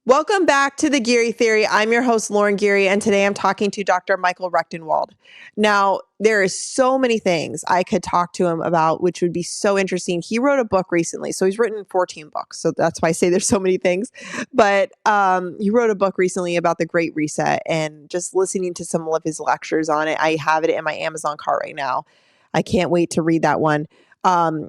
Welcome back to the Geary Theory. I'm your host, Lauren Geary, and today I'm talking to Dr. Michael Rectenwald. Now, there is so many things I could talk to him about, which would be so interesting. He wrote a book recently, so he's written 14 books, so that's why I say there's so many things. But he wrote a book recently about the Great Reset, and just listening to some of his lectures on it, I have it in my Amazon cart right now. I can't wait to read that one.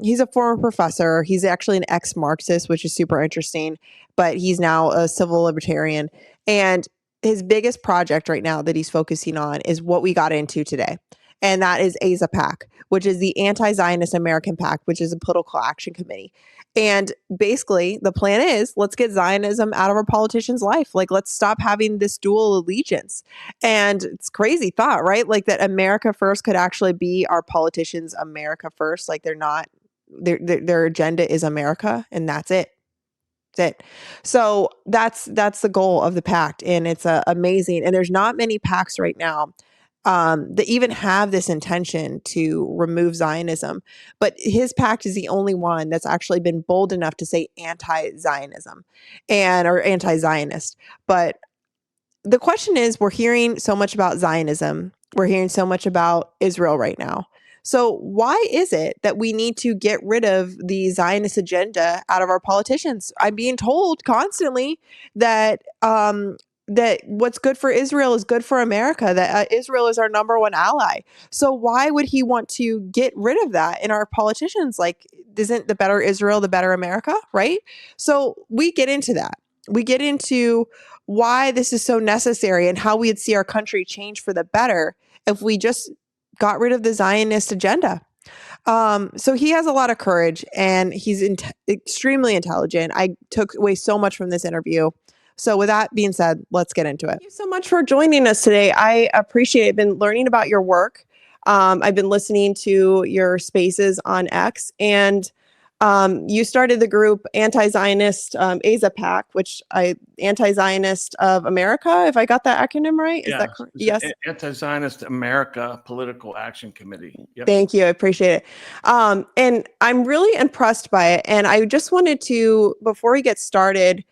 He's a former professor. He's actually an ex-Marxist, which is super interesting, but he's now a civil libertarian. And his biggest project right now that he's focusing on is what we got into today. And that is AZAPAC, which is the Anti-Zionist American PAC, which is a political action committee. And basically, the plan is let's get Zionism out of our politicians' life. Like, let's stop having this dual allegiance. And it's crazy thought, right? Like that America first could actually be our politicians' America first. Like they're not, their agenda is America, and that's it. That's it. So that's the goal of the pact, and it's amazing. And there's not many PACs right now that even have this intention to remove Zionism. But his pact is the only one that's actually been bold enough to say anti-Zionism or anti-Zionist. But the question is, we're hearing so much about Zionism. We're hearing so much about Israel right now. So why is it that we need to get rid of the Zionist agenda out of our politicians? I'm being told constantly that that what's good for Israel is good for America, that Israel is our number one ally. So why would he want to get rid of that in our politicians? Like, isn't the better Israel the better America, right? So we get into that. We get into why this is so necessary and how we'd see our country change for the better if we just got rid of the Zionist agenda. So he has a lot of courage, and he's extremely intelligent. I took away so much from this interview. So with that being said, let's get into it. Thank you so much for joining us today. I appreciate it. I've been learning about your work. I've been listening to your spaces on X, and you started the group Anti-Zionist AZAPAC, Anti-Zionist of America, if I got that acronym right. Is that correct? Yes. Anti-Zionist America Political Action Committee. Yep. Thank you. I appreciate it. And I'm really impressed by it. And I just wanted to, before we get started,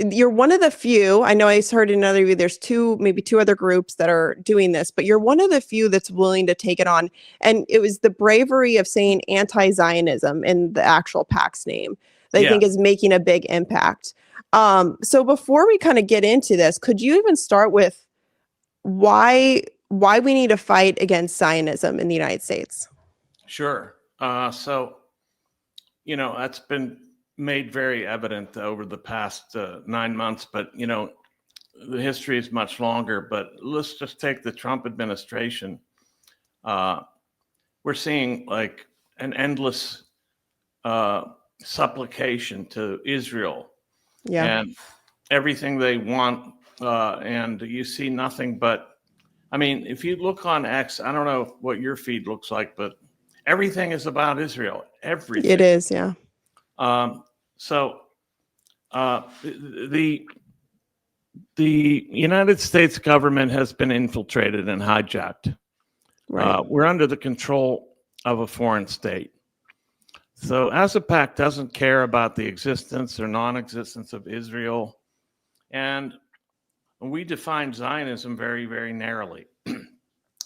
you're one of the few, I know I heard in another review, there's maybe two other groups that are doing this, but you're one of the few that's willing to take it on. And it was the bravery of saying anti-Zionism in the actual PAC's name that I think is making a big impact. So before we kind of get into this, could you even start with why we need to fight against Zionism in the United States? Sure. So, that's been made very evident over the past 9 months, but the history is much longer. But let's just take the Trump administration. We're seeing like an endless supplication to Israel and everything they want, and you see nothing but, I mean, if you look on X, I don't know what your feed looks like, but everything is about Israel. Everything. It is, yeah. So the United States government has been infiltrated and hijacked. Right. We're under the control of a foreign state. So AZAPAC doesn't care about the existence or non-existence of Israel. And we define Zionism very, very narrowly.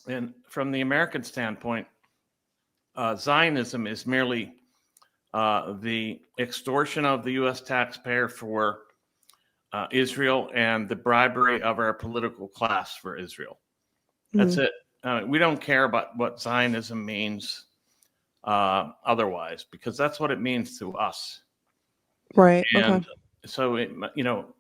And from the American standpoint, Zionism is merely the extortion of the U.S. taxpayer for Israel and the bribery of our political class for Israel. That's it. We don't care about what Zionism means otherwise, because that's what it means to us. Right. And so,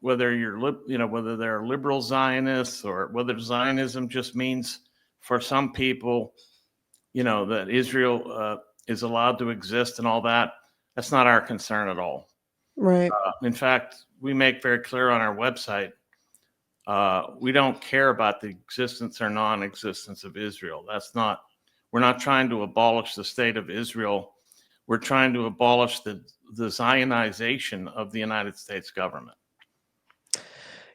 whether they're liberal Zionists or whether Zionism just means for some people, that Israel is allowed to exist and all that, that's not our concern at all. Right. In fact, we make very clear on our website, we don't care about the existence or non-existence of Israel. We're not trying to abolish the state of Israel. We're trying to abolish the Zionization of the United States government.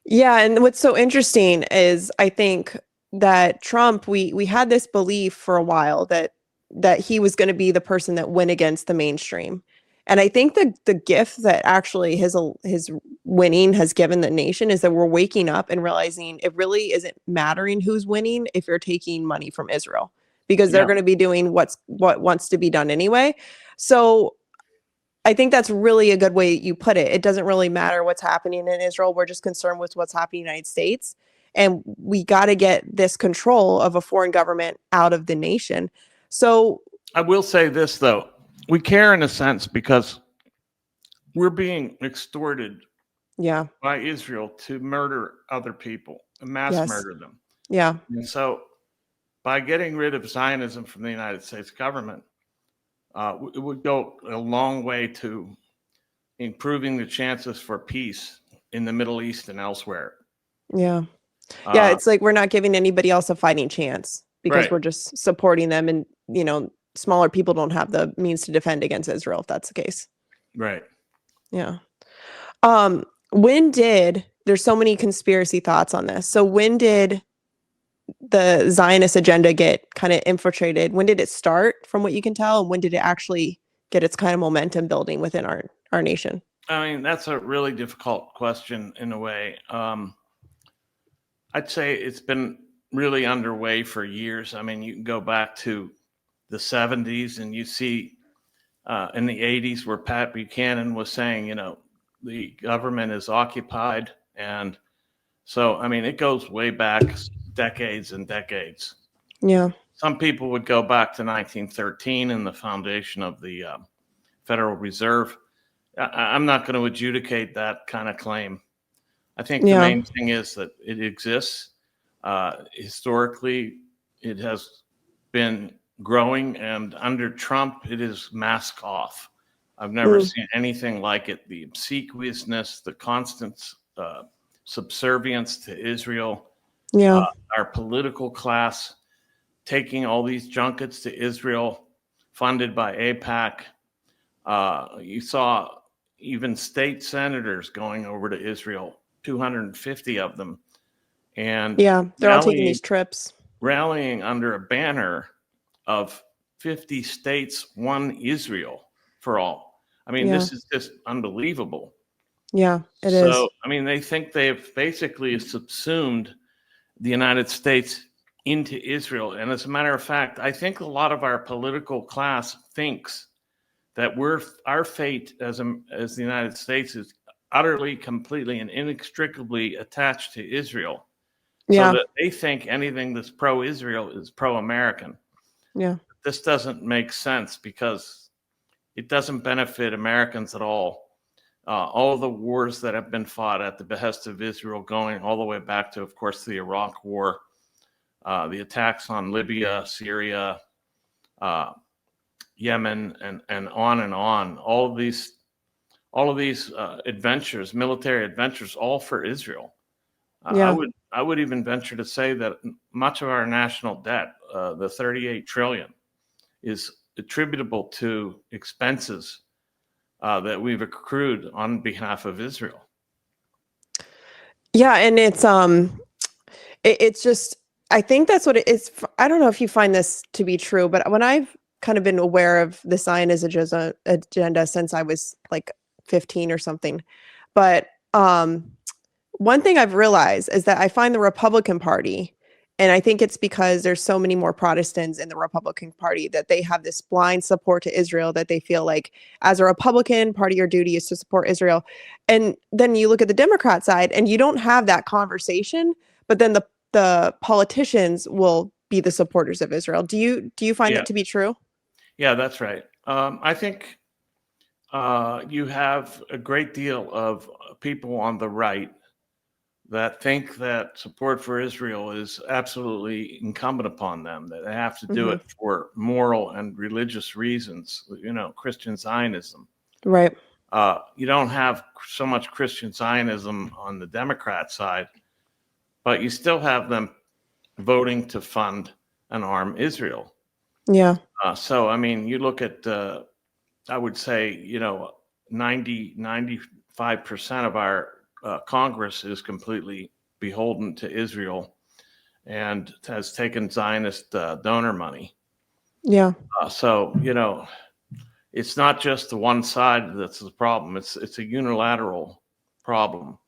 Yeah, and what's so interesting is I think that Trump, we had this belief for a while that he was going to be the person that went against the mainstream. And I think the gift that actually his winning has given the nation is that we're waking up and realizing it really isn't mattering who's winning if you're taking money from Israel, because they're Yeah. going to be doing what wants to be done anyway. So I think that's really a good way you put it. It doesn't really matter what's happening in Israel. We're just concerned with what's happening in the United States. And we got to get this control of a foreign government out of the nation. So I will say this, though. We care in a sense because we're being extorted yeah, by Israel to murder other people, mass yes, murder them. yeah, And so by getting rid of Zionism from the United States government, it would go a long way to improving the chances for peace in the Middle East and elsewhere. yeah. Yeah, it's like we're not giving anybody else a fighting chance because Right. we're just supporting them, and smaller people don't have the means to defend against Israel if that's the case. Right. Yeah. There's so many conspiracy thoughts on this. So when did the Zionist agenda get kind of infiltrated? When did it start, from what you can tell, and when did it actually get its kind of momentum building within our nation? I mean, that's a really difficult question in a way. I'd say it's been really underway for years. I mean, you can go back to the 70s and you see in the 80s where Pat Buchanan was saying, the government is occupied. And so, I mean, it goes way back decades and decades. Yeah. Some people would go back to 1913 and the foundation of the Federal Reserve. I'm not going to adjudicate that kind of claim. I think the main thing is that it exists. Historically, it has been growing, and under Trump, it is mask off. I've never seen anything like it. The obsequiousness, the constant subservience to Israel, Yeah. our political class taking all these junkets to Israel, funded by AIPAC. You saw even state senators going over to Israel, 250 of them, and Yeah, they're all taking these trips. rallying under a banner of 50 states, one Israel for all. I mean, this is just unbelievable. Yeah, it is. So, I mean, they think they've basically subsumed the United States into Israel. And as a matter of fact, I think a lot of our political class thinks that our fate as the United States is utterly, completely, and inextricably attached to Israel. Yeah. So that they think anything that's pro-Israel is pro-American. Yeah. This doesn't make sense because it doesn't benefit Americans at all. All the wars that have been fought at the behest of Israel, going all the way back to, of course, the Iraq War, the attacks on Libya, Syria, Yemen, and on. All of these adventures, military adventures, all for Israel. I would even venture to say that much of our national debt, the 38 trillion, is attributable to expenses that we've accrued on behalf of Israel. Yeah, and it's just, I think that's what it is. I don't know if you find this to be true, but when I've kind of been aware of the Zionist agenda since I was like 15 or something, but one thing I've realized is that I find the Republican Party, and I think it's because there's so many more Protestants in the Republican Party, that they have this blind support to Israel, that they feel like as a Republican, part of your duty is to support Israel. And then you look at the Democrat side and you don't have that conversation, but then the politicians will be the supporters of Israel. Do you find that to be true? Yeah, that's right. I think you have a great deal of people on the right that think that support for Israel is absolutely incumbent upon them, that they have to do it for moral and religious reasons, Christian Zionism. Right. You don't have so much Christian Zionism on the Democrat side, but you still have them voting to fund and arm Israel. Yeah. So, I mean, you look at, I would say, 95% of our Congress is completely beholden to Israel and has taken Zionist donor money. Yeah. So, it's not just the one side that's the problem. It's a unilateral problem.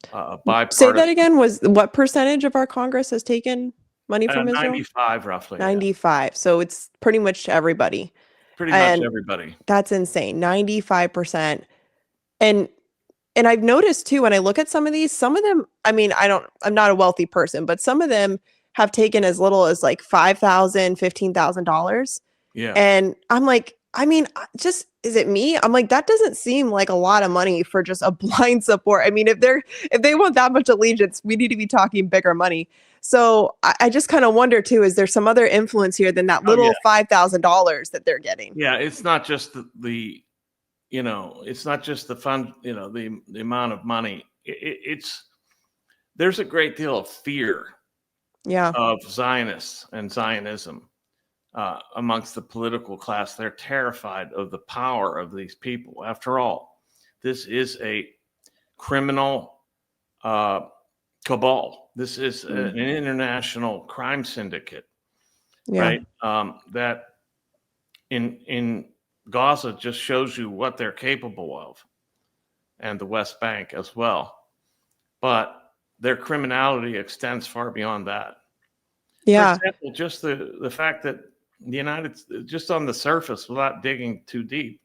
Say that Bipartisan. again. Was what percentage of our Congress has taken money from Israel? 95 roughly. 95. Yeah. So it's pretty much everybody. Pretty much everybody. That's insane. 95%. And I've noticed too, when I look at some of them, I mean, I'm not a wealthy person, but some of them have taken as little as like $5,000, $15,000. Yeah. And I'm like, I mean, is it me? I'm like, that doesn't seem like a lot of money for just a blind support. I mean, if they want that much allegiance, we need to be talking bigger money. So I just kind of wonder too, is there some other influence here than that little $5,000 that they're getting? Yeah, it's not just the it's not just the fund, the amount of money. There's a great deal of fear of Zionists and Zionism amongst the political class. They're terrified of the power of these people. After all, this is a criminal cabal. This is an international crime syndicate, right? That in Gaza just shows you what they're capable of, and the West Bank as well. But their criminality extends far beyond that. Yeah. For example, just the fact that just on the surface, without digging too deep,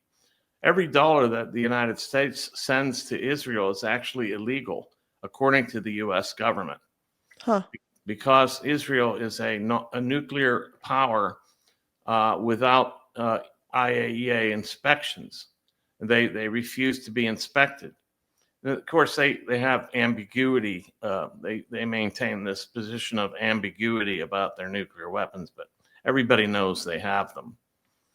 every dollar that the United States sends to Israel is actually illegal, according to the U.S. government. Because Israel is a nuclear power without IAEA inspections. They refuse to be inspected. And of course, they have ambiguity. They maintain this position of ambiguity about their nuclear weapons, but everybody knows they have them.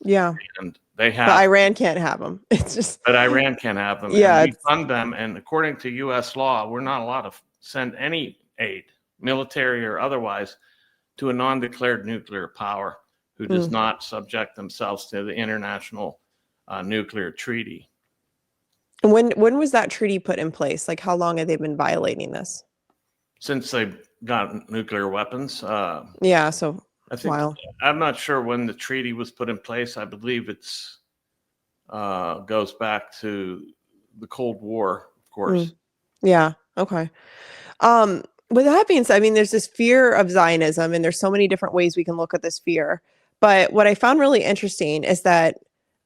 Yeah. And they have. But Iran can't have them. It's just. But Iran can't have them. Yeah. And we fund them. And according to U.S. law, we're not allowed to send any aid, military or otherwise, to a non-declared nuclear power who does not subject themselves to the international nuclear treaty. And when was that treaty put in place? Like, how long have they been violating this? Since they got nuclear weapons. Yeah, so I think, I'm not sure when the treaty was put in place. I believe it's goes back to the Cold War, of course. Yeah, okay. With that being said, I mean, there's this fear of Zionism, and there's so many different ways we can look at this fear. But what I found really interesting is that,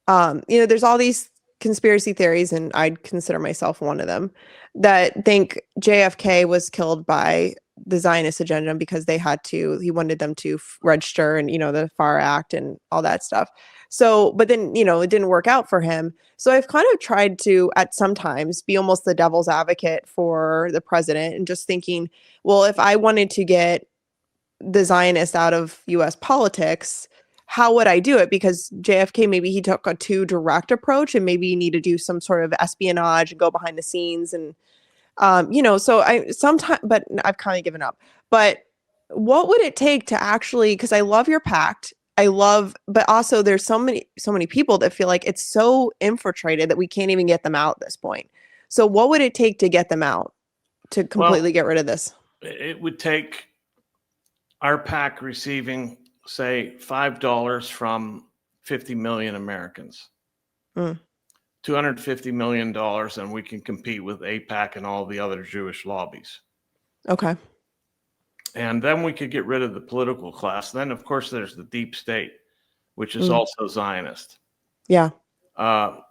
there's all these conspiracy theories, and I'd consider myself one of them, that think JFK was killed by the Zionist agenda because he wanted them to register and, the FAR Act and all that stuff. So, but then, it didn't work out for him. So I've kind of tried to, at sometimes, be almost the devil's advocate for the president and just thinking, well, if I wanted to get the Zionists out of US politics, how would I do it? Because JFK, maybe he took a too direct approach, and maybe you need to do some sort of espionage and go behind the scenes. And, so but I've kind of given up. But what would it take to actually, because I love your pact, but also there's so many people that feel like it's so infiltrated that we can't even get them out at this point. So what would it take to get them out, to completely get rid of this? It would take our PAC receiving, say, $5 from 50 million Americans, $250 million, and we can compete with AIPAC and all the other Jewish lobbies. Okay. And then we could get rid of the political class. Then, of course, there's the deep state, which is also Zionist. Yeah. The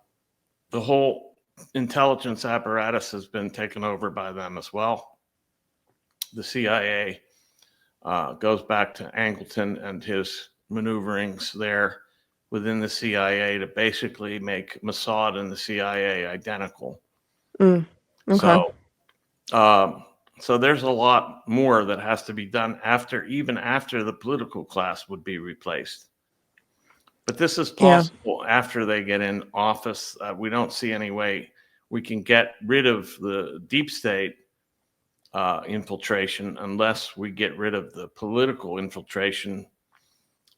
whole intelligence apparatus has been taken over by them as well. The CIA goes back to Angleton and his maneuverings there within the CIA to basically make Mossad and the CIA identical. Okay. So there's a lot more that has to be done even after the political class would be replaced. But this is possible after they get in office. We don't see any way we can get rid of the deep state infiltration unless we get rid of the political infiltration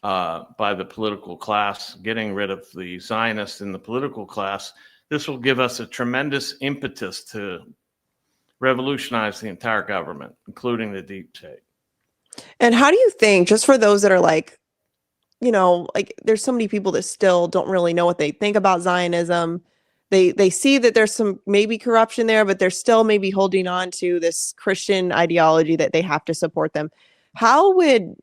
by the political class, getting rid of the Zionists in the political class. This will give us a tremendous impetus to revolutionize the entire government, including the deep state. And how do you think, just for those that are like, like there's so many people that still don't really know what they think about Zionism. They see that there's some maybe corruption there, but they're still maybe holding on to this Christian ideology that they have to support them. How would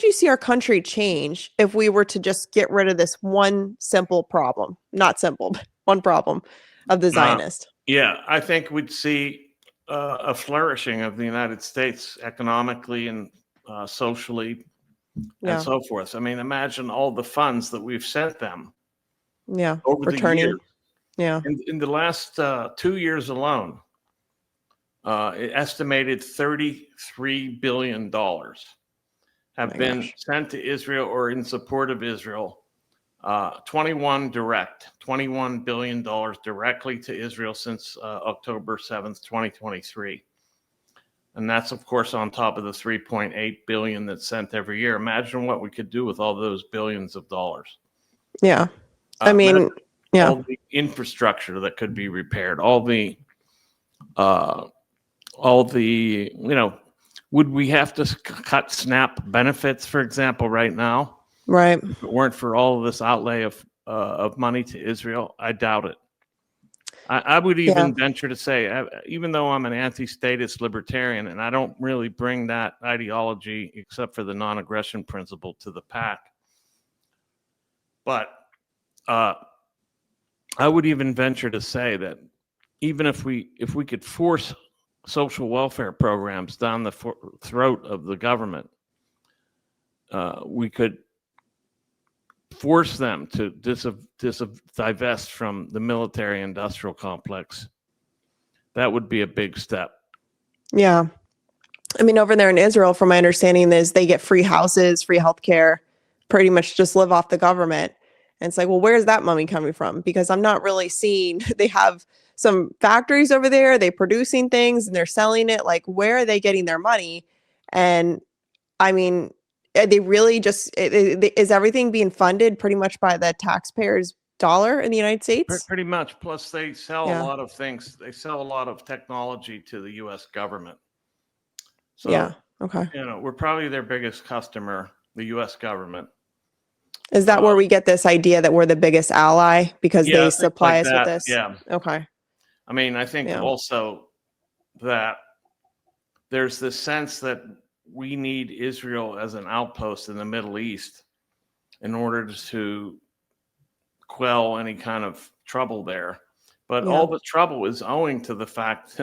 you see our country change if we were to just get rid of this one simple problem? Not simple, but one problem of the Zionist. Yeah, I think we'd see a flourishing of the United States economically and socially and so forth. I mean, imagine all the funds that we've sent them over the years. Yeah. In the last 2 years alone, it estimated $33 billion have been sent to Israel or in support of Israel. $21 billion directly to Israel since October 7th, 2023. And that's, of course, on top of the 3.8 billion that's sent every year. Imagine what we could do with all those billions of dollars. Yeah. I mean, all the infrastructure that could be repaired, all the, would we have to cut SNAP benefits, for example, right now? Right. If it weren't for all of this outlay of money to Israel, I doubt it. I would even venture to say, even though I'm an anti-statist libertarian, and I don't really bring that ideology, except for the non-aggression principle, to the PAC, but I would even venture to say that even if we could force social welfare programs down the throat of the government, we could force them to divest from the military industrial complex. That would be a big step. Yeah. I mean, over there in Israel, from my understanding, is they get free houses, free healthcare, pretty much just live off the government. And it's like, well, where's that money coming from? Because I'm not really seeing, they have some factories over there, they're producing things and they're selling it. Like, where are they getting their money? And I mean, they really just, is everything being funded pretty much by the taxpayers' dollar in the United States? Pretty much. Plus, they sell a lot of things. They sell a lot of technology to the U.S. government. So, we're probably their biggest customer, the U.S. government. Is that where we get this idea that we're the biggest ally because they supply us with this? Yeah. Okay. I mean, I think also that there's this sense that we need Israel as an outpost in the Middle East in order to quell any kind of trouble there. But all the trouble is owing to the fact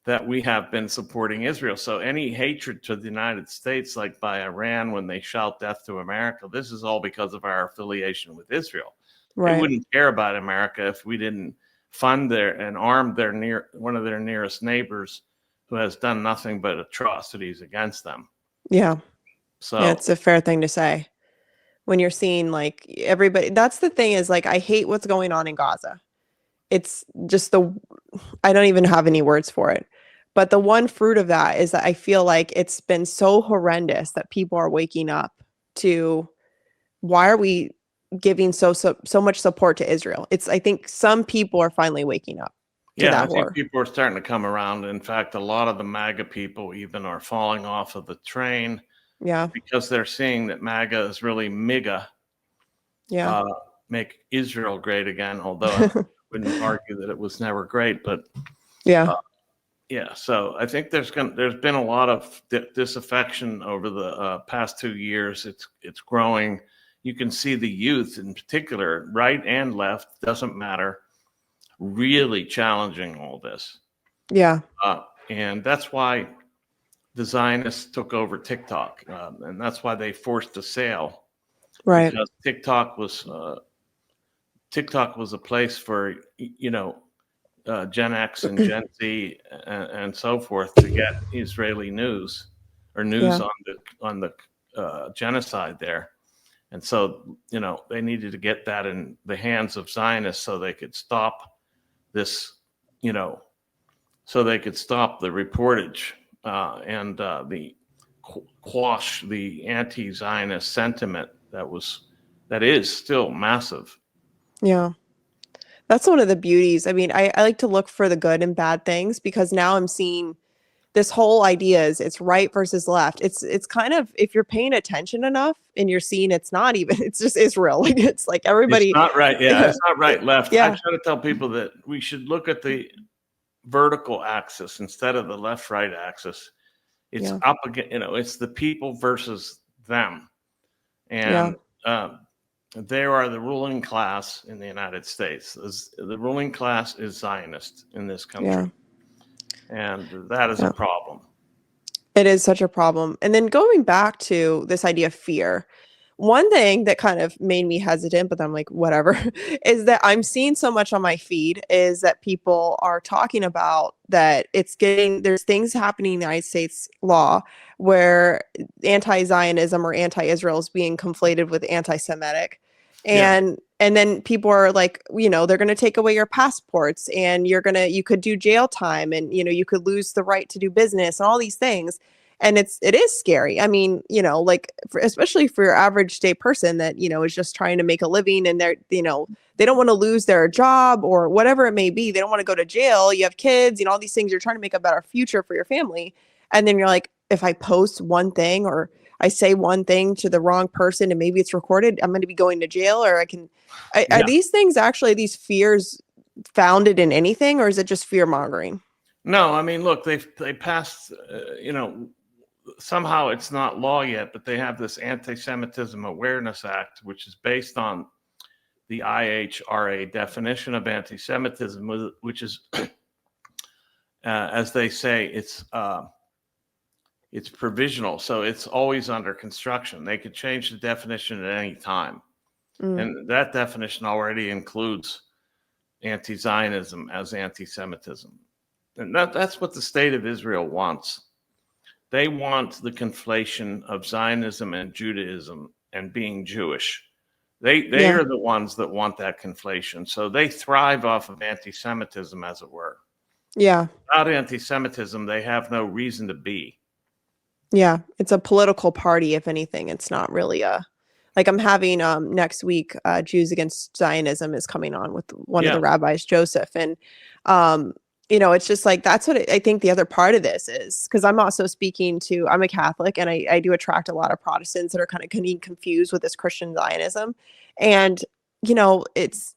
that we have been supporting Israel. So any hatred to the United States, like by Iran when they shout death to America, this is all because of our affiliation with Israel. Right. They wouldn't care about America if we didn't fund and arm one of their nearest neighbors who has done nothing but atrocities against them. Yeah. So it's a fair thing to say. When you're seeing like everybody, that's the thing is like, I hate what's going on in Gaza. It's just I don't even have any words for it. But the one fruit of that is that I feel like it's been so horrendous that people are waking up to, why are we giving so much support to Israel? I think some people are finally waking up. I think people are starting to come around. In fact, a lot of the MAGA people even are falling off of the train. Yeah. Because they're seeing that MAGA is really MIGA. Yeah. Make Israel great again, although I wouldn't argue that it was never great. But so I think there's been a lot of disaffection over the past 2 years. It's growing. You can see the youth in particular, right and left, doesn't matter, really challenging all this. Yeah. And that's why the Zionists took over TikTok, and that's why they forced a sale. Right. Because TikTok was a place for Gen X and Gen Z and so forth to get Israeli news or news on the genocide there. And so, they needed to get that in the hands of Zionists so they could stop this, so they could stop the reportage and the quash the anti-Zionist sentiment that is still massive. Yeah. That's one of the beauties. I mean, I like to look for the good and bad things, because now I'm seeing this whole idea is it's right versus left. It's kind of, if you're paying attention enough and you're seeing it's not even, it's just Israel. Like it's like everybody. It's not right. Yeah, it's not right left. Yeah. I try to tell people that we should look at the vertical axis instead of the left-right axis. It's up again, it's the people versus them. And they are the ruling class in the United States. The ruling class is Zionist in this country. And that is a problem. It is such a problem. And then going back to this idea of fear, one thing that kind of made me hesitant, but I'm like, whatever, is that I'm seeing so much on my feed is that people are talking about that there's things happening in the United States law where anti-Zionism or anti-Israel is being conflated with anti-Semitic. And then people are like, they're going to take away your passports and you could do jail time and, you could lose the right to do business and all these things. And it is scary. I mean, especially for your average day person that, is just trying to make a living and they don't want to lose their job or whatever it may be. They don't want to go to jail. You have kids, all these things. You're trying to make a better future for your family. And then you're like, if I post one thing or I say one thing to the wrong person and maybe it's recorded, I'm going to be going to jail, or are these things actually, these fears founded in anything, or is it just fear mongering? No, I mean, look, they passed, somehow it's not law yet, but they have this Anti-Semitism Awareness Act, which is based on the IHRA definition of anti-Semitism, which is, as they say, it's provisional, so it's always under construction. They could change the definition at any time. And that definition already includes anti-Zionism as anti-Semitism. And that's what the state of Israel wants. They want the conflation of Zionism and Judaism and being Jewish. They are the ones that want that conflation. So they thrive off of anti-Semitism, as it were. Yeah. Without anti-Semitism, they have no reason to be. Yeah, it's a political party, if anything. It's not really like I'm having next week, Jews Against Zionism is coming on with one of the rabbis, Joseph. And, it's just like, that's what I think the other part of this is, because I'm also I'm a Catholic and I do attract a lot of Protestants that are kind of getting confused with this Christian Zionism. And, that's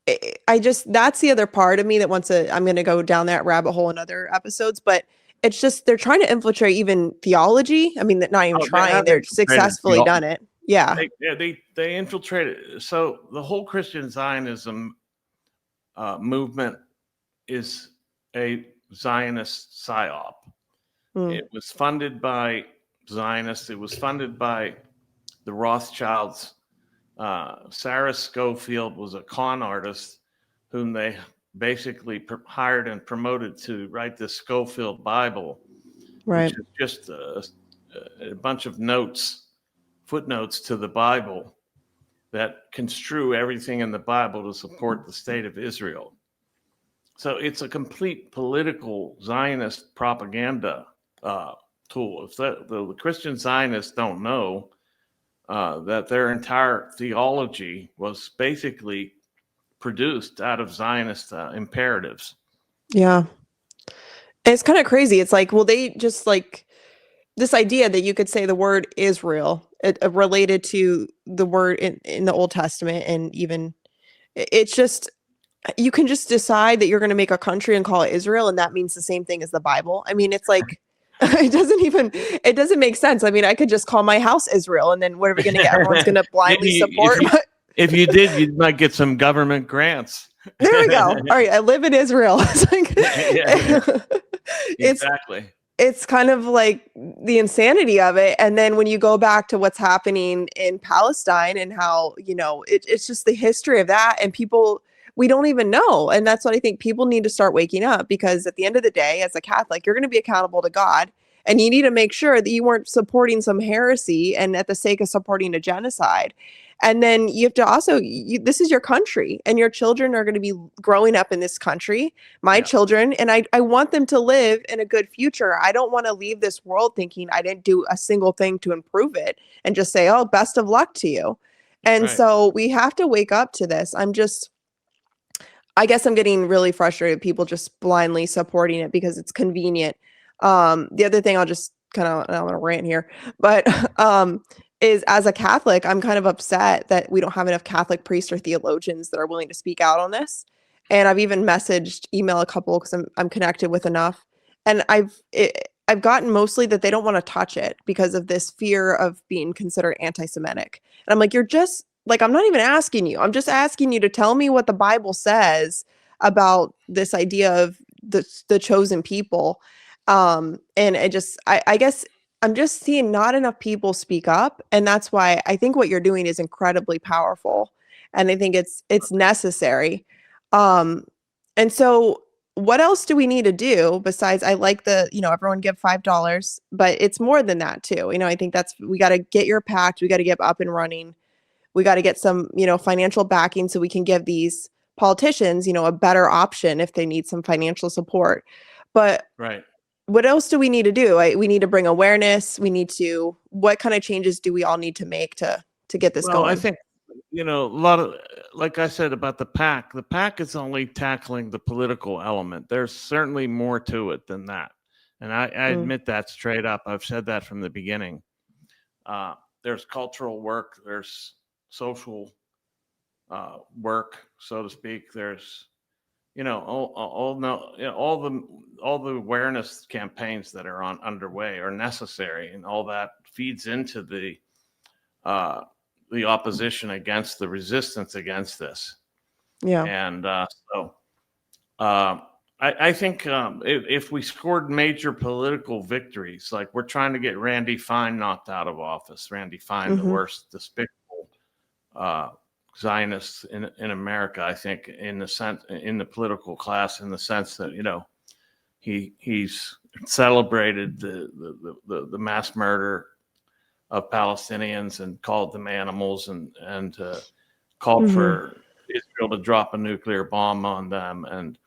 the other part of me that I'm going to go down that rabbit hole in other episodes, but it's just, they're trying to infiltrate even theology. I mean, not even trying, they're successfully done it. Yeah. They infiltrated. So the whole Christian Zionism movement is a Zionist psyop. It was funded by Zionists. It was funded by the Rothschilds. Sarah Scofield was a con artist whom they basically hired and promoted to write the Scofield Bible, which is just a bunch of footnotes to the Bible that construe everything in the Bible to support the state of Israel. So it's a complete political Zionist propaganda tool. If the Christian Zionists don't know that their entire theology was basically produced out of Zionist imperatives. Yeah. And it's kind of crazy. It's like, well, they just like this idea that you could say the word Israel related to the word in the Old Testament. And even it's just, you can just decide that you're going to make a country and call it Israel. And that means the same thing as the Bible. I mean, it's like, it doesn't make sense. I mean, I could just call my house Israel and then what are we going to get? Everyone's going to blindly support. If you did, you might get some government grants. There we go. All right. I live in Israel. It's like, exactly. It's kind of like the insanity of it. And then when you go back to what's happening in Palestine and how, it's just the history of that, and people, we don't even know. And that's what I think people need to start waking up, because at the end of the day, as a Catholic, you're going to be accountable to God, and you need to make sure that you weren't supporting some heresy and at the sake of supporting a genocide. And then you have to also, this is your country, and your children are going to be growing up in this country, my children, and I want them to live in a good future. I don't want to leave this world thinking I didn't do a single thing to improve it and just say, oh, best of luck to you. And so we have to wake up to this. I guess I'm getting really frustrated with people just blindly supporting it because it's convenient. The other thing I'll just kind of, I don't want to rant here, but is as a Catholic, I'm kind of upset that we don't have enough Catholic priests or theologians that are willing to speak out on this. And I've even email a couple because I'm connected with enough. And I've gotten mostly that they don't want to touch it because of this fear of being considered anti-Semitic. And I'm like, you're just like, I'm not even asking you. I'm just asking you to tell me what the Bible says about this idea of the chosen people. And I guess I'm just seeing not enough people speak up. And that's why I think what you're doing is incredibly powerful. And I think it's necessary. Um, and so what else do we need to do besides I like everyone give $5, but it's more than that too. I think we got to get your pact, we got to get up and running. We got to get some, financial backing so we can give these politicians, a better option if they need some financial support. But right. What else do we need to do? We need to bring awareness. What kind of changes do we all need to make to get this going? I think, a lot of, like I said about the PAC is only tackling the political element. There's certainly more to it than that. And I admit that straight up. I've said that from the beginning. There's cultural work, there's social work, so to speak. There's, all the awareness campaigns that are underway are necessary, and all that feeds into the opposition against the resistance against this. Yeah. And I think if we scored major political victories, like we're trying to get Randy Fine knocked out of office, Randy Fine, the worst despicable Zionists in America, I think, in the political class, in the sense that he's celebrated the mass murder of Palestinians and called them animals and called for Israel to drop a nuclear bomb on them, and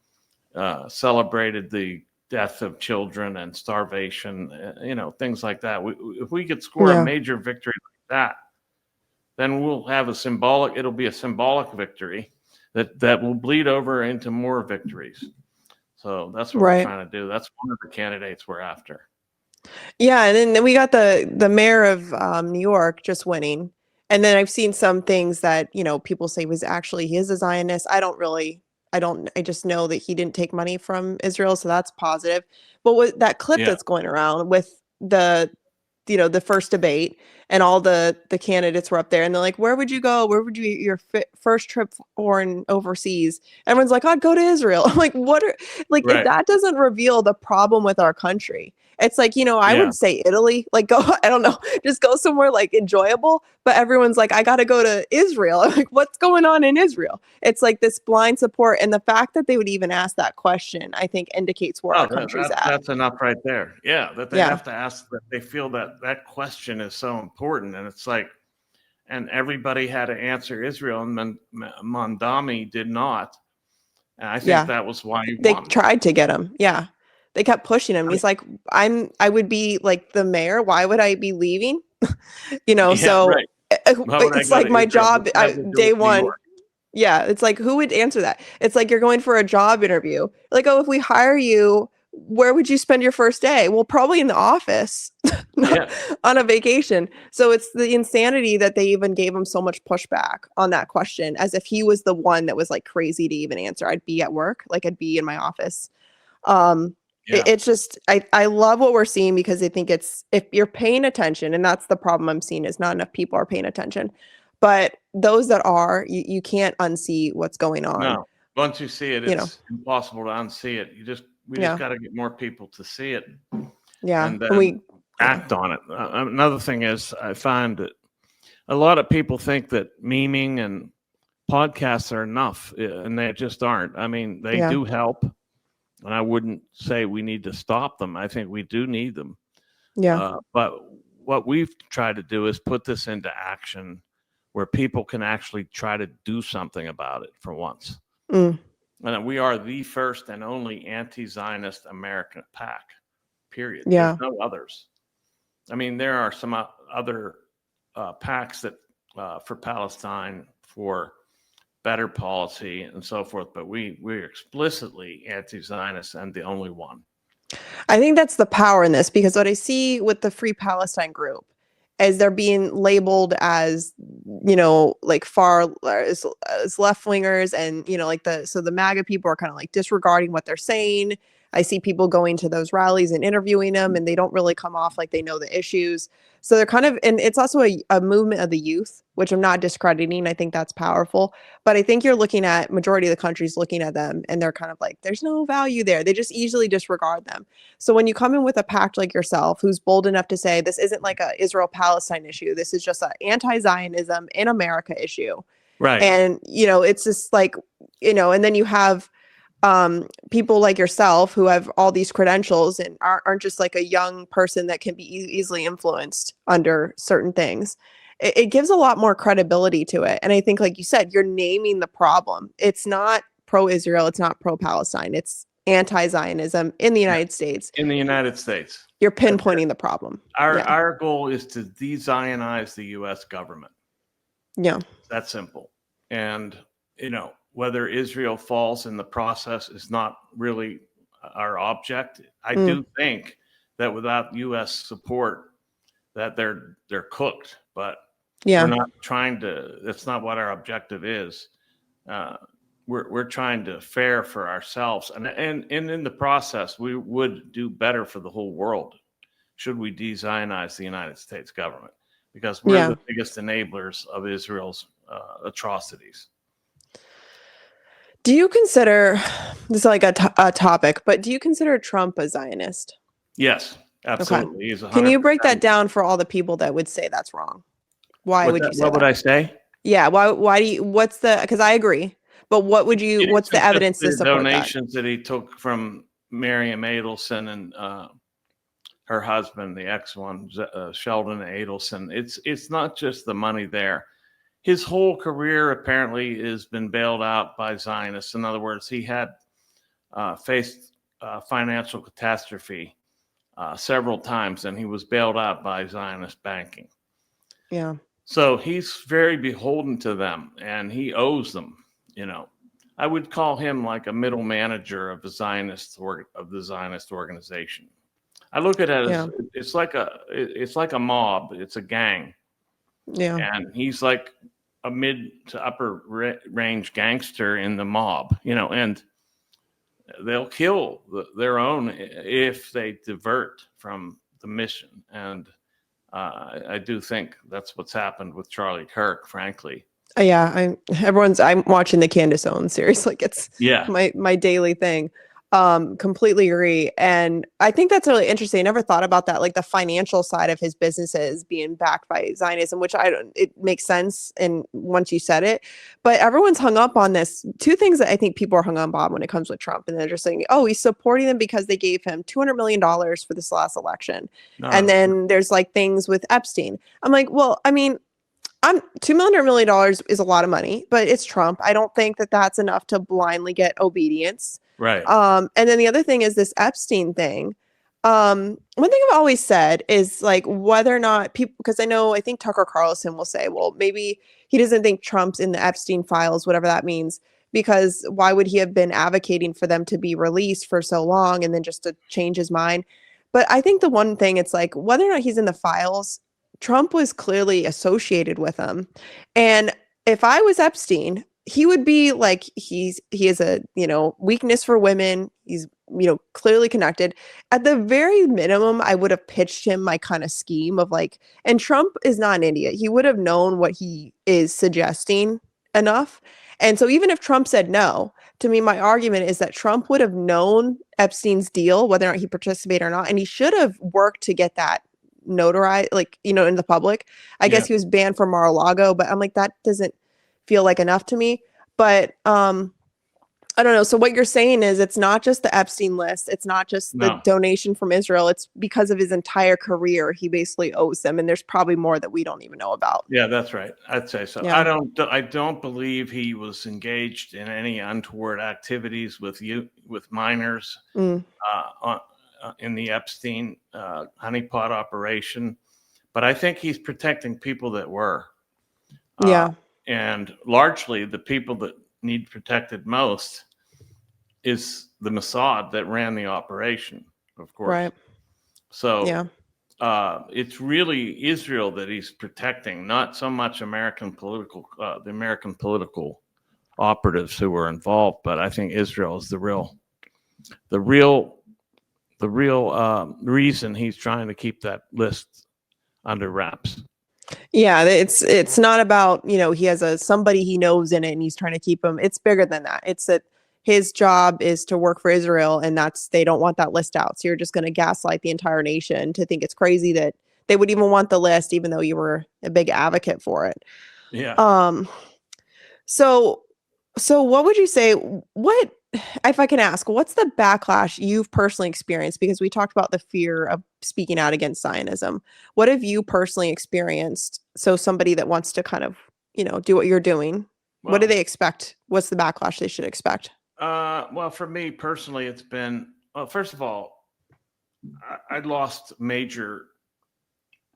celebrated the death of children and starvation, things like that. If we could score a major victory like that, then we'll have it'll be a symbolic victory that will bleed over into more victories. So that's what we're trying to do. That's one of the candidates we're after. Yeah, and then we got the mayor of New York just winning. And then I've seen some things that, people say he is a Zionist. I just know that he didn't take money from Israel, so that's positive. But with that clip that's going around with the first debate, and all the candidates were up there, and they're like, where would you go? Where would you your first trip overseas? Everyone's like, I'd go to Israel. I'm like, if that doesn't reveal the problem with our country. It's like, I would say Italy, like go, I don't know, just go somewhere like enjoyable. But everyone's like, I got to go to Israel. I'm like, what's going on in Israel? It's like this blind support. And the fact that they would even ask that question, I think indicates where our country's at. That's enough right there. Yeah. That they have to ask, that they feel that question is so important. And it's like, and everybody had to answer Israel, and Mondami did not. And I think that was why they tried to get him. Yeah. They kept pushing him. And he's like, I would be like the mayor. Why would I be leaving? So it's like my job day one. Yeah. It's like, who would answer that? It's like, you're going for a job interview. Like, oh, if we hire you, where would you spend your first day? Well, probably in the office, not on a vacation. So it's the insanity that they even gave him so much pushback on that question, as if he was the one that was like crazy to even answer. I'd be at work, like I'd be in my office. It's just, I love what we're seeing, because I think if you're paying attention, and that's the problem I'm seeing, is not enough people are paying attention. But those that are, you can't unsee what's going on. No, once you see it, it's impossible to unsee it. We just got to get more people to see it. Yeah. And then we act on it. Another thing is, I find that a lot of people think that memeing and podcasts are enough, and they just aren't. I mean, they do help. And I wouldn't say we need to stop them. I think we do need them. Yeah. But what we've tried to do is put this into action where people can actually try to do something about it for once. And we are the first and only Anti-Zionist American PAC, period. Yeah. There's no others. I mean, there are some other PACs that for Palestine, for better policy and so forth, but we're explicitly anti-Zionist and the only one. I think that's the power in this, because what I see with the Free Palestine group is they're being labeled as, like as left wingers, and like the MAGA people are kind of like disregarding what they're saying. I see people going to those rallies and interviewing them, and they don't really come off like they know the issues. So they're kind of, and it's also a movement of the youth, which I'm not discrediting. I think that's powerful. But I think you're looking at majority of the countries looking at them, and they're kind of like, there's no value there. They just easily disregard them. So when you come in with a pact like yourself, who's bold enough to say this isn't like a Israel-Palestine issue, this is just an anti-Zionism in America issue. Right. And, it's just like, and then you have people like yourself who have all these credentials and aren't just like a young person that can be easily influenced under certain things. It gives a lot more credibility to it. And I think, like you said, you're naming the problem. It's not pro-Israel. It's not pro-Palestine. It's anti-Zionism in the United States. In the United States. You're pinpointing the problem. Our goal is to de-Zionize the U.S. government. Yeah. That's simple. And, whether Israel falls in the process is not really our object. I do think that without U.S. support, that they're cooked. But we're not trying to. That's not what our objective is. We're trying to fare for ourselves, and in the process, we would do better for the whole world should we de-Zionize the United States government, because we're the biggest enablers of Israel's atrocities. Do you consider this is like a topic, but do you consider Trump a Zionist? Yes, absolutely. Okay. He's 100%. Can you break that down for all the people that would say that's wrong? Why would you say that? What would I say? Yeah. Why do you? Because I agree. But what's the evidence to support that? Donations that he took from Miriam Adelson and her husband, the ex-one, Sheldon Adelson. It's not just the money there. His whole career apparently has been bailed out by Zionists. In other words, he had faced financial catastrophe several times, and he was bailed out by Zionist banking. Yeah. So he's very beholden to them, and he owes them. I would call him like a middle manager of the Zionist organization. I look at it as it's like a mob. It's a gang. Yeah. And he's like a mid to upper range gangster in the mob, and they'll kill their own if they divert from the mission. And I do think that's what's happened with Charlie Kirk, frankly. Yeah, I'm watching the Candace Owens series. Like it's my daily thing. Completely agree. And I think that's really interesting. I never thought about that, like the financial side of his businesses being backed by Zionism, which it makes sense. And once you said it, but everyone's hung up on this. Two things that I think people are hung up on when it comes with Trump, and they're just saying, oh, he's supporting them because they gave him $200 million for this last election. And then there's like things with Epstein. I'm like, well, I mean, $200 million is a lot of money, but it's Trump. I don't think that that's enough to blindly get obedience. Right. And then the other thing is this Epstein thing. One thing I've always said is like whether or not people, because I think Tucker Carlson will say, well, maybe he doesn't think Trump's in the Epstein files, whatever that means, because why would he have been advocating for them to be released for so long and then just to change his mind? But I think the one thing, it's like whether or not he's in the files, Trump was clearly associated with them. And if I was Epstein, he would be like, he has a, weakness for women. He's, clearly connected. At the very minimum, I would have pitched him my kind of scheme of like, and Trump is not an idiot. He would have known what he is suggesting enough. And so even if Trump said no, to me, my argument is that Trump would have known Epstein's deal, whether or not he participated or not. And he should have worked to get that notarized, like, in the public. I guess he was banned from Mar-a-Lago, but I'm like, that doesn't feel like enough to me. But I don't know. So what you're saying is it's not just the Epstein list. It's not just the donation from Israel. It's because of his entire career. He basically owes them. And there's probably more that we don't even know about. Yeah, that's right. I'd say so. Yeah. I don't believe he was engaged in any untoward activities with minors in the Epstein honeypot operation. But I think he's protecting people that were. And largely the people that need protected most is the Mossad that ran the operation. of course. Right. So Yeah. it's really Israel that he's protecting, not so much the American political operatives who were involved, but I think Israel is the real reason he's trying to keep that list under wraps. Yeah, it's not about, he has somebody he knows in it and he's trying to keep him. It's bigger than that. It's that his job is to work for Israel, and they don't want that list out. So you're just going to gaslight the entire nation to think it's crazy that they would even want the list, even though you were a big advocate for it. Yeah. So what would you say, if I can ask, what's the backlash you've personally experienced? Because we talked about the fear of speaking out against Zionism. What have you personally experienced? So somebody that wants to kind of, do what you're doing, what do they expect? What's the backlash they should expect? Well, for me personally, it's been, first of all, I lost major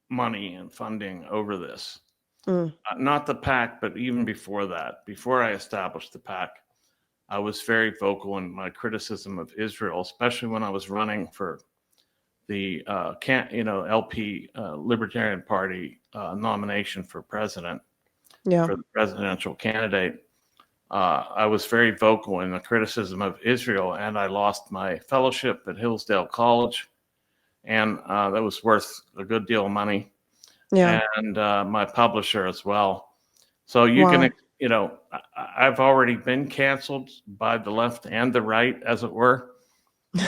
money and funding over this. Not the PAC, but even before that, before I established the PAC, I was very vocal in my criticism of Israel, especially when I was running for the LP Libertarian Party nomination for president, for the presidential candidate. I was very vocal in the criticism of Israel, and I lost my fellowship at Hillsdale College, and that was worth a good deal of money. Yeah. And my publisher as well. So you can, I've already been canceled by the left and the right, as it were.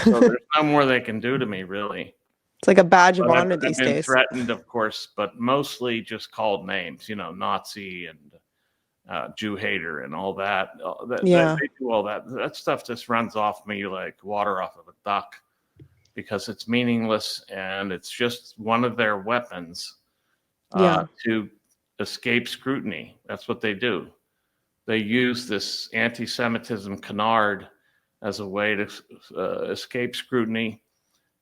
So there's no more they can do to me, really. It's like a badge of honor these days. I've been threatened, of course, but mostly just called names, Nazi and Jew hater and all that. They do all that. That stuff just runs off me like water off of a duck, because it's meaningless and it's just one of their weapons to escape scrutiny. That's what they do. They use this anti-Semitism canard as a way to escape scrutiny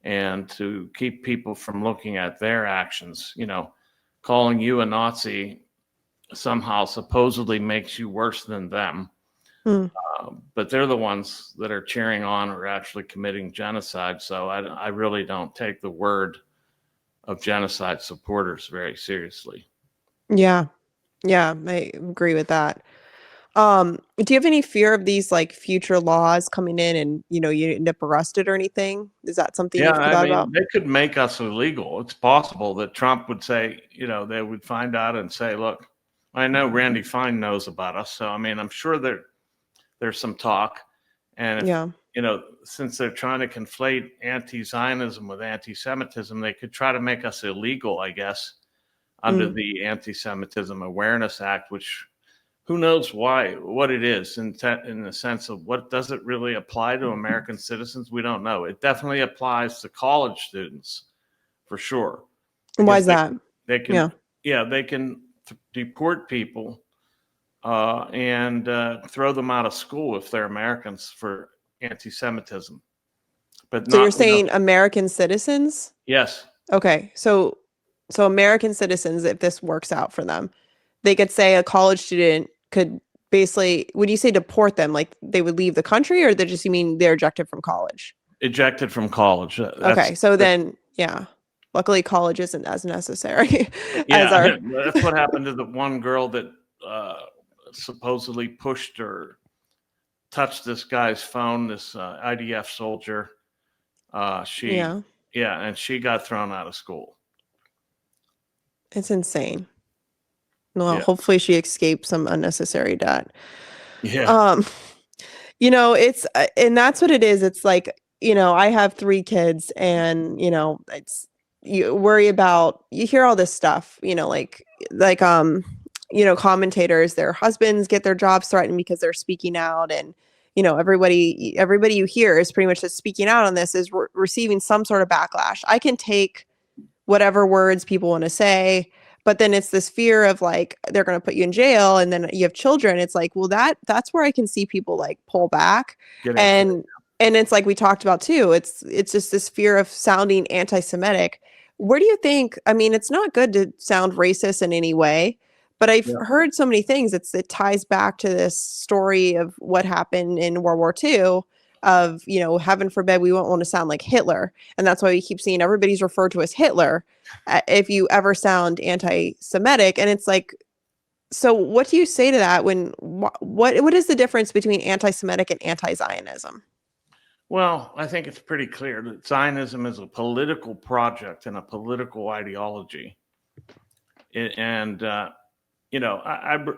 and to keep people from looking at their actions. Calling you a Nazi somehow supposedly makes you worse than them. But they're the ones that are cheering on or actually committing genocide. So I really don't take the word of genocide supporters very seriously. Yeah, I agree with that. Do you have any fear of these like future laws coming in and, you end up arrested or anything? Is that something you've thought about? They could make us illegal. It's possible that Trump would say, they would find out and say, look, I know Randy Fine knows about us. So, I'm sure there's some talk. And if, since they're trying to conflate anti-Zionism with anti-Semitism, they could try to make us illegal, I guess, under the Anti-Semitism Awareness Act, which who knows what it is in the sense of what does it really apply to American citizens? We don't know. It definitely applies to college students for sure. And why is that? They can, they can deport people and throw them out of school if they're Americans for anti-Semitism. But so you're saying American citizens? Yes. Okay, so American citizens, if this works out for them, they could say a college student could basically, when you say deport them, like they would leave the country, or you mean they're ejected from college? Ejected from college. Okay, so then, luckily college isn't as necessary. That's what happened to the one girl that supposedly pushed or touched this guy's phone, this IDF soldier. And she got thrown out of school. It's insane. Well, hopefully she escapes some unnecessary debt. Yeah. It's, and that's what it is. It's like, I have 3 kids, and, it's, you worry about, you hear all this stuff, commentators, their husbands get their jobs threatened because they're speaking out. And, everybody you hear is pretty much just speaking out on this is receiving some sort of backlash. I can take whatever words people want to say, but then it's this fear of like, they're going to put you in jail, and then you have children. It's like, well, that's where I can see people like pull back. And it's like we talked about too. It's just this fear of sounding anti-Semitic. Where do you think, it's not good to sound racist in any way, but I've heard so many things. It ties back to this story of what happened in World War II, of, you know, heaven forbid, we won't want to sound like Hitler. And that's why we keep seeing everybody's referred to as Hitler if you ever sound anti-Semitic. And it's like, so what do you say to that when, what is the difference between anti-Semitic and anti-Zionism? Well, I think it's pretty clear that Zionism is a political project and a political ideology. And you know,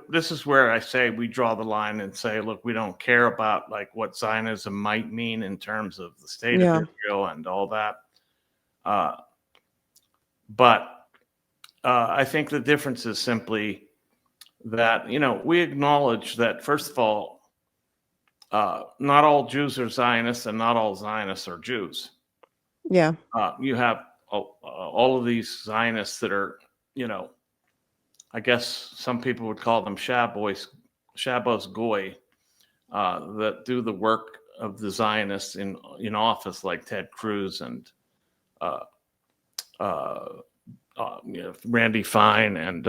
this is where I say we draw the line and say, look, we don't care about like what Zionism might mean in terms of the state of Israel and all that. But I think the difference is simply that, you know, we acknowledge that, first of all, not all Jews are Zionists and not all Zionists are Jews. Yeah. You have all of these Zionists that are, you know, I guess some people would call them Shabbos Goy, that do the work of the Zionists in office, like Ted Cruz and you know, Randy Fine and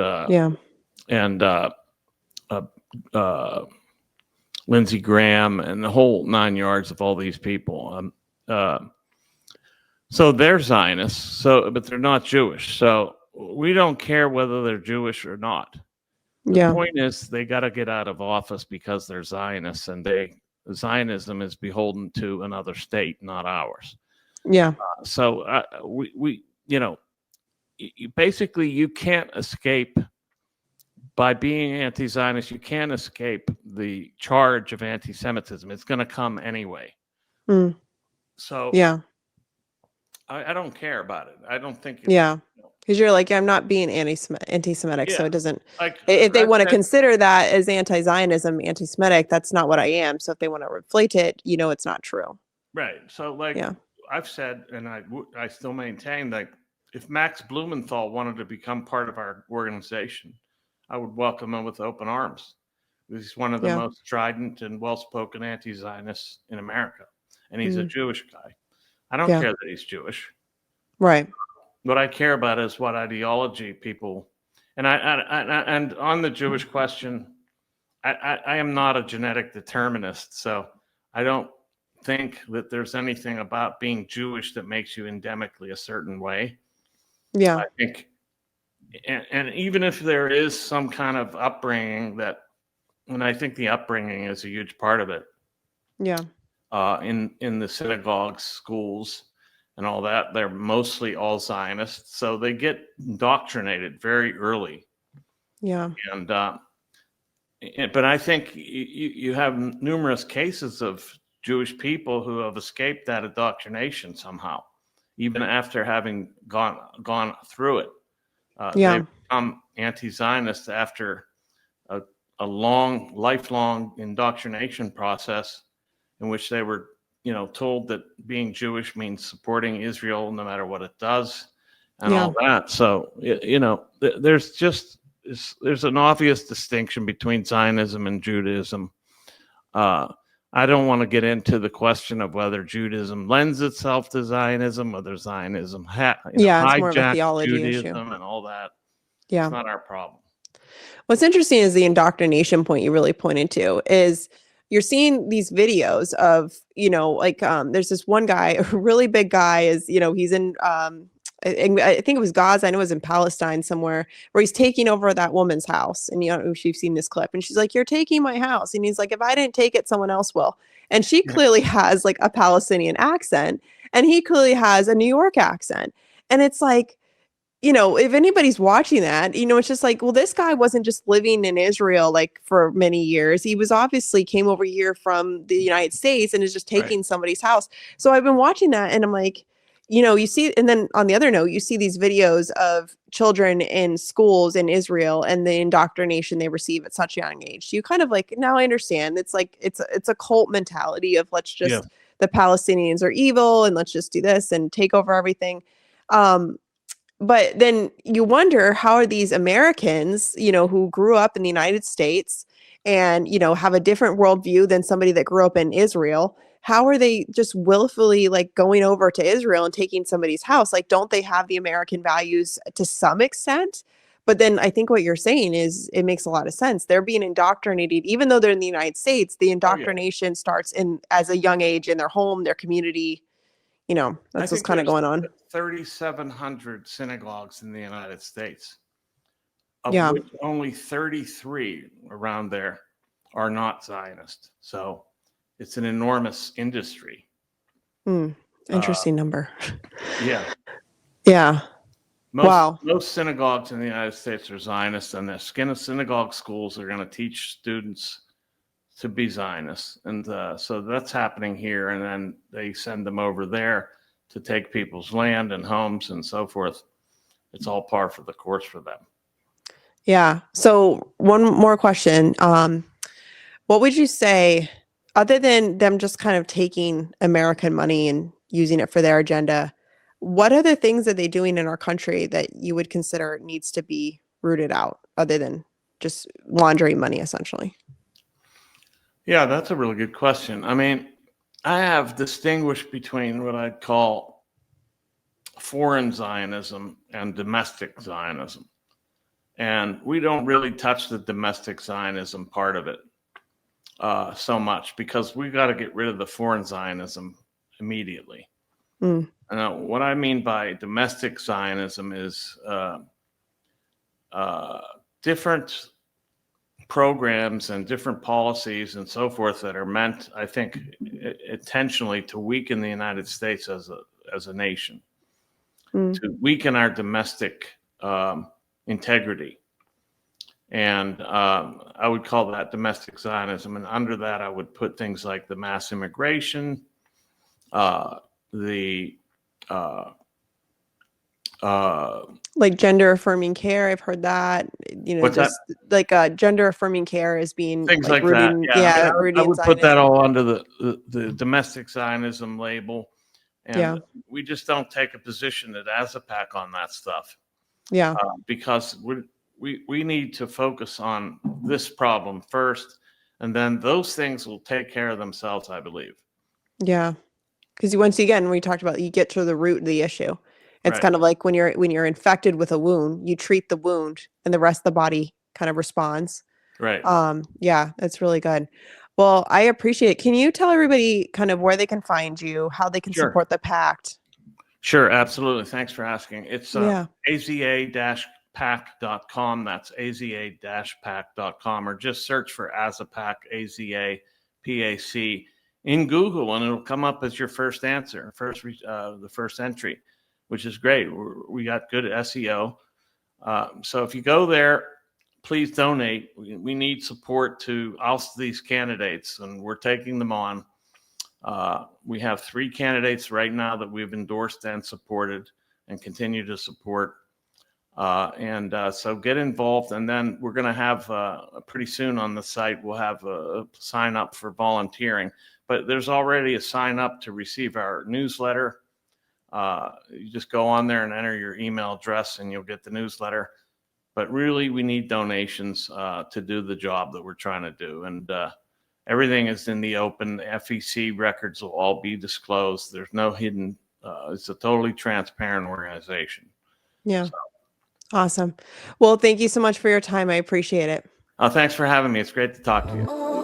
Lindsey Graham and the whole 9 yards of all these people. So they're Zionists, but they're not Jewish. So we don't care whether they're Jewish or not. The point is they got to get out of office because they're Zionists, and Zionism is beholden to another state, not ours. Yeah. So we you know, basically you can't escape by being anti-Zionist. You can't escape the charge of anti-Semitism. It's going to come anyway. So yeah. I don't care about it. I don't think. Because you're like, I'm not being anti-Semitic, so it doesn't. Like, if they want to consider that as anti-Zionism, anti-Semitic, that's not what I am. So if they want to reflate it, you know, it's not true. Right. So like I've said, and I still maintain that if Max Blumenthal wanted to become part of our organization, I would welcome him with open arms. He's one of the most strident and well-spoken anti-Zionists in America, and he's a Jewish guy. I don't care that he's Jewish. Right. What I care about is what ideology people, and and on the Jewish question, I am not a genetic determinist, so I don't think that there's anything about being Jewish that makes you endemically a certain way. Yeah. I think, and even if there is some kind of upbringing that, and I think the upbringing is a huge part of it. Yeah. In the synagogues, schools, and all that, they're mostly all Zionists, so they get indoctrinated very early. Yeah. And but I think you have numerous cases of Jewish people who have escaped that indoctrination somehow, even after having gone through it. They become anti-Zionist after a long, lifelong indoctrination process in which they were, you know, told that being Jewish means supporting Israel no matter what it does, and all that. So, you know, there's an obvious distinction between Zionism and Judaism. I don't want to get into the question of whether Judaism lends itself to Zionism, whether Zionism it's more of a theology Judaism issue. and all that. Yeah. It's not our problem. What's interesting is the indoctrination point you really pointed to is you're seeing these videos of, you know, like there's this one guy, a really big guy is, you know, he's in, I think it was Gaza, I know it was in Palestine somewhere, where he's taking over that woman's house. And, you know, you've seen this clip and she's like, you're taking my house. And he's like, if I didn't take it, someone else will. And she clearly has like a Palestinian accent and he clearly has a New York accent. And it's like, you know, if anybody's watching that, you know, it's just like, well, this guy wasn't just living in Israel like for many years. He was obviously came over here from the United States and is just taking somebody's house. So I've been watching that and I'm like, you know, you see, and then on the other note, you see these videos of children in schools in Israel and the indoctrination they receive at such a young age. So you kind of like, now I understand. It's like, it's a cult mentality of let's just, the Palestinians are evil and let's just do this and take over everything. But then you wonder, how are these Americans, you know, who grew up in the United States and, you know, have a different worldview than somebody that grew up in Israel, how are they just willfully like going over to Israel and taking somebody's house? Like, don't they have the American values to some extent? But then I think what you're saying is it makes a lot of sense. They're being indoctrinated, even though they're in the United States, the indoctrination starts as a young age in their home, their community. You know, that's what's kind of going on. 3,700 synagogues in the United States, of Yeah. which only 33 around there are not Zionist. So it's an enormous industry. Interesting number. Yeah. Yeah. Most synagogues in the United States are Zionist, and the synagogue schools are going to teach students to be Zionists. And so that's happening here. And then they send them over there to take people's land and homes and so forth. It's all par for the course for them. Yeah. So one more question. What would you say, other than them just kind of taking American money and using it for their agenda, what other things are they doing in our country that you would consider needs to be rooted out, other than just laundering money, essentially? Yeah, that's a really good question. I mean, I have distinguished between what I'd call foreign Zionism and domestic Zionism. And we don't really touch the domestic Zionism part of it so much, because we've got to get rid of the foreign Zionism immediately. What I mean by domestic Zionism is different programs and different policies and so forth that are meant, I think, intentionally to weaken the United States as a nation, to weaken our domestic integrity. And I would call that domestic Zionism. And under that, I would put things like the mass immigration, like gender affirming care. I've heard that, like gender affirming care is being things like that. Yeah, I would put that all under the domestic Zionism label. And we just don't take a position at AZAPAC on that stuff. Yeah. Because we need to focus on this problem first, and then those things will take care of themselves, I believe. Yeah. Because once again, we talked about, you get to the root of the issue. It's kind of like when you're infected with a wound, you treat the wound and the rest of the body kind of responds. Right. Yeah, that's really good. Well, I appreciate it. Can you tell everybody kind of where they can find you, how they can support the PAC? Sure, absolutely. Thanks for asking. It's AZA-PAC.com. That's AZA-PAC.com, or just search for AZAPAC, AZAPAC in Google, and it'll come up as your first answer, the first entry, which is great. We got good SEO. So if you go there, please donate. We need support to oust these candidates, and we're taking them on. We have 3 candidates right now that we've endorsed and supported and continue to support. So get involved. And then we're going to have pretty soon on the site, we'll have a sign up for volunteering. But there's already a sign up to receive our newsletter. You just go on there and enter your email address and you'll get the newsletter. But really, we need donations to do the job that we're trying to do. And everything is in the open. The FEC records will all be disclosed. There's no hidden. It's a totally transparent organization. Yeah. So. Awesome. Well, thank you so much for your time. I appreciate it. Thanks for having me. It's great to talk to you.